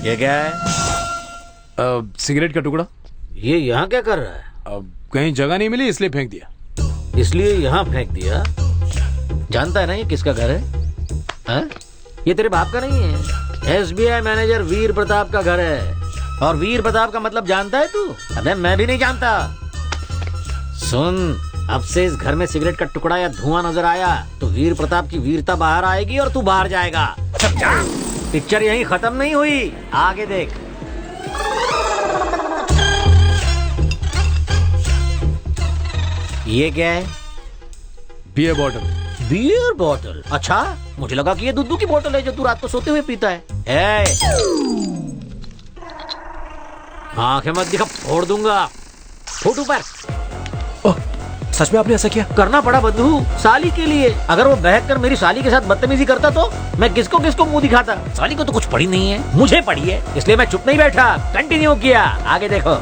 ये क्या है? सिगरेट का टुकड़ा। ये यहाँ क्या कर रहा है? कहीं जगह नहीं मिली इसलिए फेंक दिया। इसलिए यहाँ फेंक दिया? जानता है ना ये किसका घर है? हा? ये तेरे बाप का नहीं है, SBI मैनेजर वीर प्रताप का घर है। और वीर प्रताप का मतलब जानता है तू? अबे मैं भी नहीं जानता। सुन, अब से इस घर में सिगरेट का टुकड़ा या धुआं नजर आया तो वीर प्रताप की वीरता बाहर आएगी और तू बाहर जाएगा। समझा? पिक्चर यहीं खत्म नहीं हुई, आगे देख। ये क्या है? Beer bottle. Beer bottle? अच्छा, मुझे लगा कि ये दूध की बोतल है जो तू रात को सोते हुए पीता है। आंखें मत दिखा, फोड़ दूंगा। फुट ऊपर। सच में आपने ऐसा किया? करना पड़ा बंधु, साली के लिए। अगर वो बहक कर मेरी साली के साथ बदतमीजी करता तो मैं किसको किसको मुंह दिखाता। साली को तो कुछ पड़ी नहीं है, मुझे पड़ी है, इसलिए मैं चुप नहीं बैठा, कंटिन्यू किया। आगे देखो।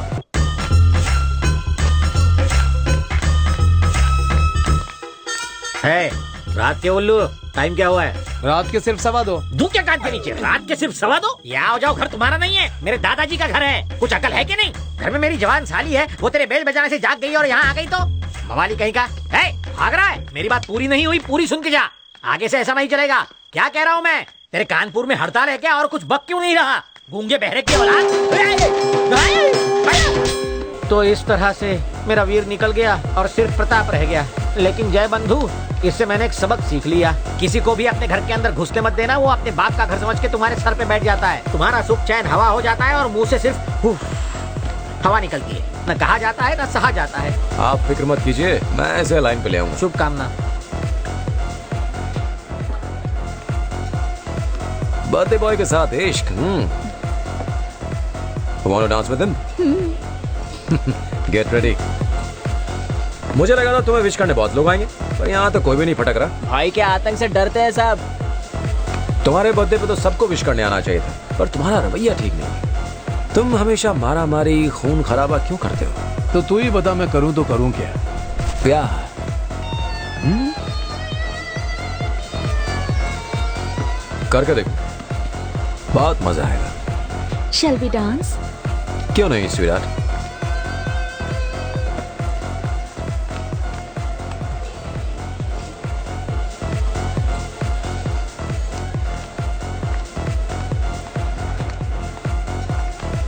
है रात के उल्लू, टाइम क्या हुआ है? रात के सिर्फ 2:15। दू क्या कान के नीचे? रात के सिर्फ 2:15? या आओ जाओ, घर तुम्हारा नहीं है, मेरे दादाजी का घर है। कुछ अकल है कि नहीं? घर में मेरी जवान साली है, वो तेरे बेल बजाने से जाग गई और यहाँ आ गई तो मवाली कहीं का है, भाग रहा है। मेरी बात पूरी नहीं हुई, पूरी सुन के जा। आगे से ऐसा नहीं चलेगा। क्या कह रहा हूँ मैं? तेरे कानपुर में हड़ताल है क्या? और कुछ बक क्यों नहीं रहा? गूंगे बहरे की औलाद। तो इस तरह से मेरा वीर निकल गया और सिर्फ प्रताप रह गया। लेकिन जय बंधु, इससे मैंने एक सबक सीख लिया। किसी को भी अपने घर के अंदर घुसने मत देना। वो अपने बाप का घर समझ के तुम्हारे सर पे बैठ जाता है। तुम्हारा सुख चैन हवा हो जाता है और मुंह से सिर्फ हवा निकलती है। न कहा जाता है न सहा जाता है। आप फिक्र मत कीजिए, मैं ऐसे लाइन पे ले आऊंगा। शुभकामना। बर्थडे बॉय के साथ इश्क। Want to dance with him? Get ready. मुझे लगा था तुम्हें विश करने बहुत लोग आएंगे, पर यहाँ तो कोई भी नहीं फटक रहा। भाई के आतंक से डरते हैं सब। तुम्हारे बर्थडे पे तो सबको विश करने आना चाहिए था, पर तुम्हारा रवैया ठीक नहीं। तुम हमेशा मारा मारी खून खराबा क्यों करते हो? तो तू ही बता, मैं करूं तो करूं क्या? प्यार। करके देखो, बहुत मजा आएगा। Shall we dance? क्यों नहीं sweetheart?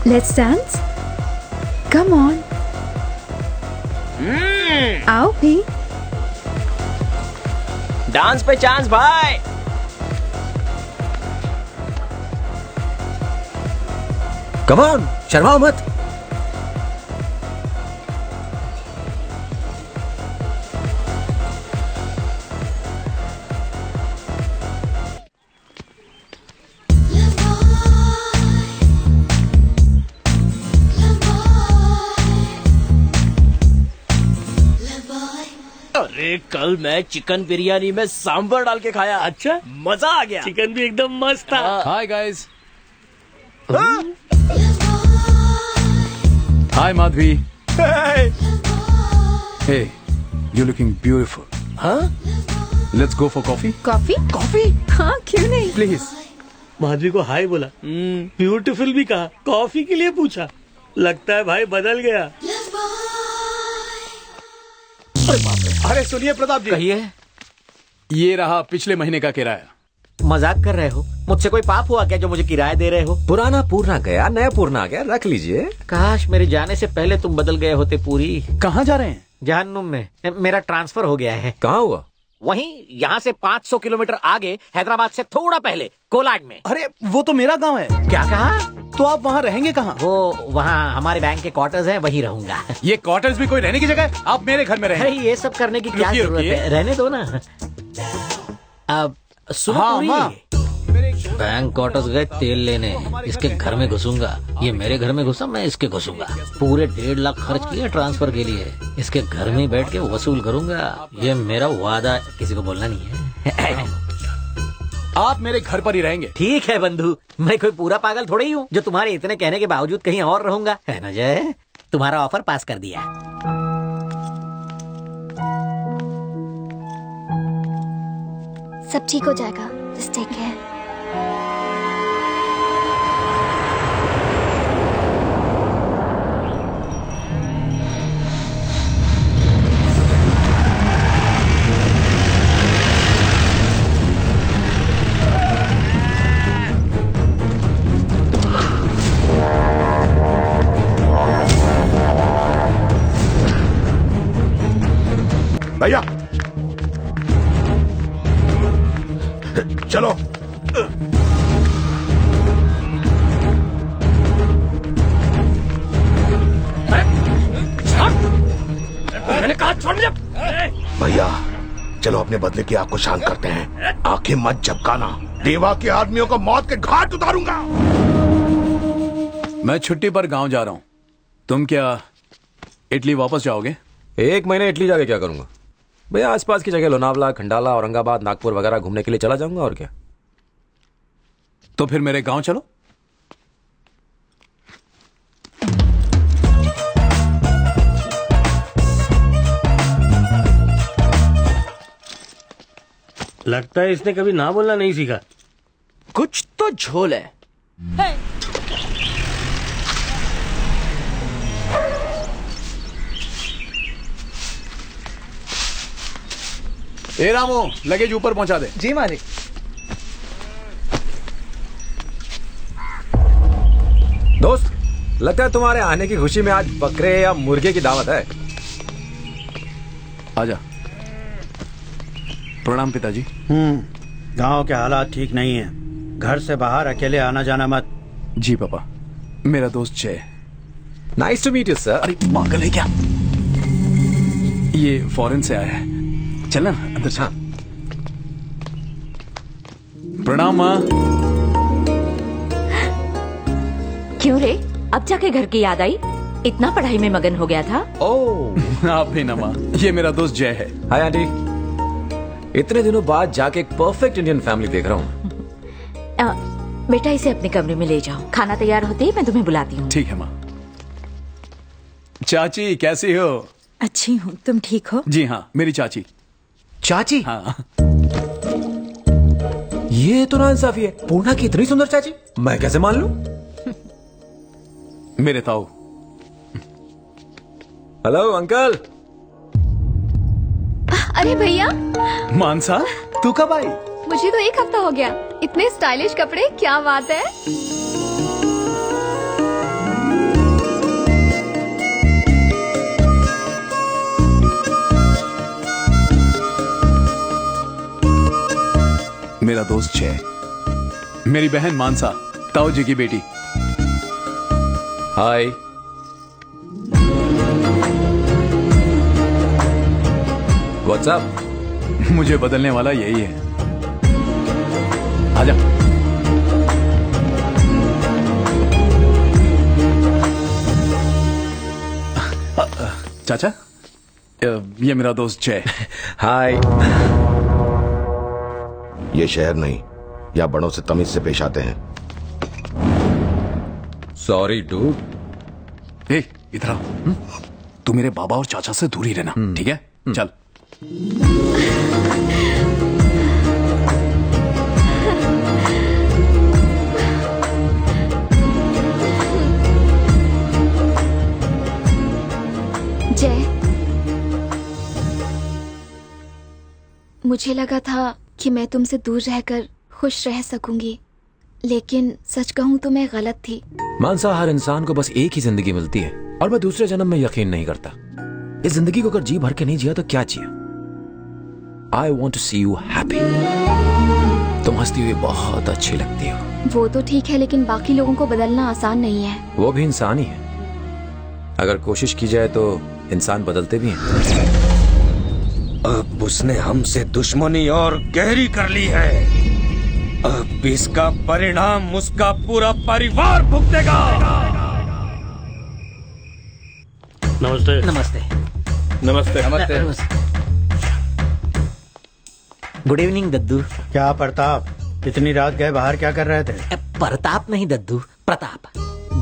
Let's dance. Come on. आओ भी। डांस पे चांस भाई। कम ऑन, शर्माओ मत। अरे कल मैं चिकन बिरयानी में सांभर डाल के खाया। अच्छा, मजा आ गया। चिकन भी एकदम मस्त था। Hi guys. Hi Madhavi. Hey, you looking beautiful. हाँ? Let's go for coffee. Coffee? Coffee? हाँ, क्यों नहीं? प्लीज। माधवी को हाय बोला, ब्यूटीफुल भी कहा, कॉफी के लिए पूछा। लगता है भाई बदल गया। अरे सुनिए प्रताप जी। कहिए। ये रहा पिछले महीने का किराया। मजाक कर रहे हो? मुझसे कोई पाप हुआ क्या जो मुझे किराया दे रहे हो? पुराना पूरना गया, नया पूरना आ गया, रख लीजिए। काश मेरे जाने से पहले तुम बदल गए होते। पूरी कहाँ जा रहे हैं? जहन्नुम में। मेरा ट्रांसफर हो गया है। कहाँ हुआ? वहीं, यहाँ से 500 किलोमीटर आगे, हैदराबाद से थोड़ा पहले, कोलाड में। अरे वो तो मेरा गांव है। क्या कहा? तो आप वहाँ रहेंगे कहाँ? वो वहाँ हमारे बैंक के क्वार्टर्स हैं, वहीं रहूंगा। ये क्वार्टर्स भी कोई रहने की जगह है? आप मेरे घर में अरे रहें। ये सब करने की क्या रुकिए, जरूरत रुकिए। है? रहने दो ना। अब सुनो हाँ, पूरी, अम्मा। बैंक क्वार्टर्स गए तेल लेने, इसके घर में घुसूंगा। ये मेरे घर में घुसा, मैं इसके घुसूंगा। पूरे 1.5 लाख खर्च किए ट्रांसफर के लिए, इसके घर में बैठ के वसूल करूंगा। ये मेरा वादा है, किसी को बोलना नहीं है। आप मेरे घर पर ही रहेंगे। ठीक है बंधु, मैं कोई पूरा पागल थोड़ी ही हूँ जो तुम्हारे इतने कहने के बावजूद कहीं और रहूंगा, है ना जय? तुम्हारा ऑफर पास कर दिया। सब ठीक हो जाएगा। Just take care. भैया चलो अपने बदले की आग को शांत करते हैं। आंखें मत झपकाना, देवा के आदमियों को मौत के घाट उतारूंगा। मैं छुट्टी पर गांव जा रहा हूं, तुम क्या इटली वापस जाओगे? 1 महीने इटली जाके क्या करूंगा भैया? आसपास की जगह लोनावला, खंडाला, औरंगाबाद, नागपुर वगैरह घूमने के लिए चला जाऊंगा और क्या। तो फिर मेरे गांव चलो। लगता है इसने कभी ना बोलना नहीं सीखा। कुछ तो झोल है। ए रामू, लगेज ऊपर पहुंचा दे। जी मालिक। दोस्त, लगता है तुम्हारे आने की खुशी में आज बकरे या मुर्गे की दावत है। आजा। प्रणाम पिताजी। गांव के हालात ठीक नहीं है, घर से बाहर अकेले आना जाना मत। जी पापा, मेरा दोस्त Jay. Nice to meet you sir. अरे पागल है क्या? ये फॉरेन से आया है। चलना अंदर चल। प्रणाम माँ। क्यों रे, अब जाके घर की याद आई? इतना पढ़ाई में मगन हो गया था? ओह आप भी ना माँ, ये मेरा दोस्त जय है। हाय आंटी, इतने दिनों बाद जाके एक परफेक्ट इंडियन फैमिली देख रहा हूँ। बेटा इसे अपने कमरे में ले जाओ, खाना तैयार होते ही मैं तुम्हें बुलाती हूँ। ठीक है माँ। चाची कैसी हो? अच्छी हूँ, तुम ठीक हो? जी हाँ, मेरी चाची। चाची? हाँ। ये तो नाइंसाफी है, पूर्णा की इतनी सुंदर चाची मैं कैसे मान लूं? मेरे ताऊ। Hello uncle. अरे भैया, मानसा तू कब आई? मुझे तो 1 हफ्ता हो गया। इतने स्टाइलिश कपड़े, क्या बात है। मेरा दोस्त जय, मेरी बहन मानसा, ताऊ जी की बेटी। हाय। What's up? मुझे बदलने वाला यही है। आजा। चाचा, ये मेरा दोस्त जय। हाय। ये शहर नहीं, या बड़ों से तमीज से पेश आते हैं। Sorry dude. ए, इधर आ। तू मेरे बाबा और चाचा से दूर ही रहना, ठीक है? चल। जय, मुझे लगा था कि मैं तुमसे दूर रहकर खुश रह सकूंगी, लेकिन सच कहूं तो मैं गलत थी। मानसा, हर इंसान को बस एक ही जिंदगी मिलती है और मैं दूसरे जन्म में यकीन नहीं करता। इस जिंदगी को अगर जी भर के नहीं जिया तो क्या जिया। I want to see you happy. तुम हंसती हुई बहुत अच्छी लगती हो। वो तो ठीक है, लेकिन बाकी लोगों को बदलना आसान नहीं है। वो भी इंसान ही है, अगर कोशिश की जाए तो इंसान बदलते भी हैं। अब उसने हमसे दुश्मनी और गहरी कर ली है। अब इसका परिणाम उसका पूरा परिवार भुगतेगा। नमस्ते। नमस्ते। नमस्ते। नमस्ते। गुड इवनिंग दद्दू। क्या प्रताप, इतनी रात गए बाहर क्या कर रहे थे? प्रताप नहीं दद्दू, प्रताप।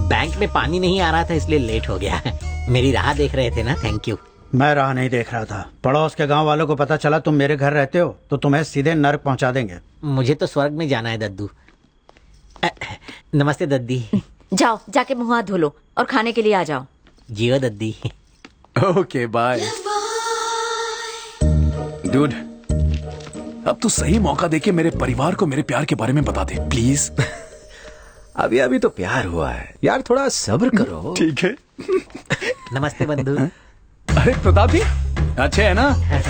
बैंक में पानी नहीं आ रहा था इसलिए लेट हो गया। मेरी राह देख रहे थे ना, थैंक यू। मैं राह नहीं देख रहा था। पड़ोस के गांव वालों को पता चला तुम मेरे घर रहते हो तो तुम्हें सीधे नर्क पहुंचा देंगे। मुझे तो स्वर्ग में जाना है दद्दू। नमस्ते दद्दी। जाओ, जाके मुंह हाथ धो लो और खाने के लिए आ जाओ। जियो दद्दी। Okay bye. डूड, अब तू सही मौका देके मेरे परिवार को मेरे प्यार के बारे में बता दे प्लीज। अभी अभी तो प्यार हुआ है यार, थोड़ा सब्र करो। ठीक है। नमस्ते बंधु। अरे प्रताप जी, अच्छे है ना?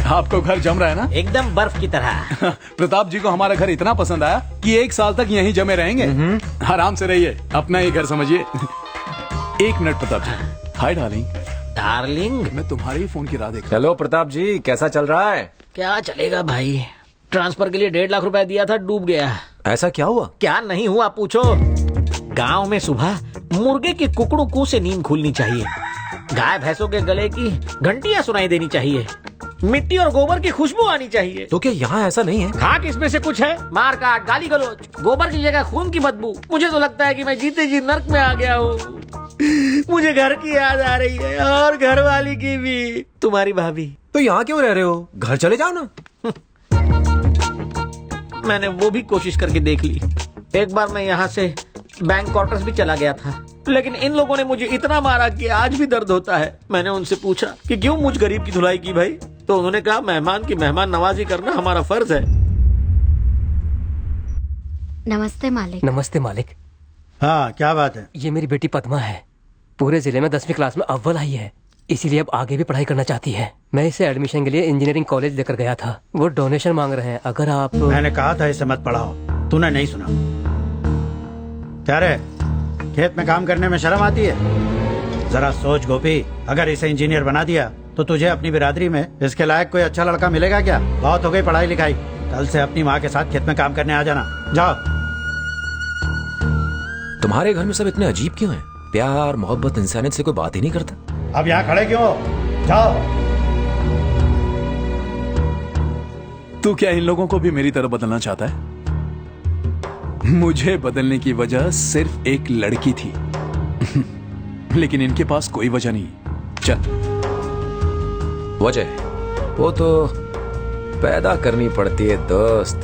आपको घर जम रहा है ना? एकदम बर्फ की तरह। प्रताप जी को हमारा घर इतना पसंद आया कि 1 साल तक यहीं जमे रहेंगे। आराम से रहिए, अपना ही घर समझिए। 1 minute Pratap ji. Hi darling. Darling. मैं तुम्हारे ही फोन की राह देख। हेलो प्रताप जी, कैसा चल रहा है? क्या चलेगा भाई, ट्रांसफर के लिए 1.5 लाख रुपए दिया था, डूब गया। ऐसा क्या हुआ? क्या नहीं हुआ पूछो। गांव में सुबह मुर्गे की कुकड़ू कू से नींद खुलनी चाहिए, गाय भैंसों के गले की घंटियां सुनाई देनी चाहिए, मिट्टी और गोबर की खुशबू आनी चाहिए। तो क्या यहाँ ऐसा नहीं है? खाक इसमें से कुछ है? मार काट, गाली गलौज, गोबर की जगह खून की बदबू। मुझे तो लगता है कि मैं जीते जी नर्क में आ गया हूँ। मुझे घर की याद आ रही है और घर वाली की भी, तुम्हारी भाभी। तो यहाँ क्यों रह रहे हो? घर चले जाओ ना। मैंने वो भी कोशिश करके देख ली। एक बार मैं यहाँ से बैंक क्वार्टर्स भी चला गया था, लेकिन इन लोगों ने मुझे इतना मारा कि आज भी दर्द होता है। मैंने उनसे पूछा कि क्यों मुझ गरीब की धुलाई की भाई, तो उन्होंने कहा मेहमान की मेहमान नवाजी करना हमारा फर्ज है। नमस्ते मालिक। नमस्ते मालिक। हाँ, क्या बात है? ये मेरी बेटी पद्मा है, पूरे जिले में 10वीं क्लास में अव्वल आई है, इसीलिए अब आगे भी पढ़ाई करना चाहती है। मैं इसे एडमिशन के लिए इंजीनियरिंग कॉलेज लेकर गया था, वो डोनेशन मांग रहे हैं। अगर आप... मैंने कहा था इसे मत पढ़ाओ, तूने नहीं सुना। क्या रे, खेत में काम करने में शर्म आती है? जरा सोच गोपी, अगर इसे इंजीनियर बना दिया तो तुझे अपनी बिरादरी में इसके लायक कोई अच्छा लड़का मिलेगा क्या? बहुत हो गई पढ़ाई लिखाई, कल से अपनी माँ के साथ खेत में काम करने आ जाना। जाओ। तुम्हारे घर में सब इतने अजीब क्यों हैं? प्यार मोहब्बत इंसानियत से कोई बात ही नहीं करता। अब यहाँ खड़े क्यों हो? जाओ। तू क्या इन लोगों को भी मेरी तरह बदलना चाहता है? मुझे बदलने की वजह सिर्फ एक लड़की थी, लेकिन इनके पास कोई वजह नहीं। चल। वजह वो तो पैदा करनी पड़ती है दोस्त।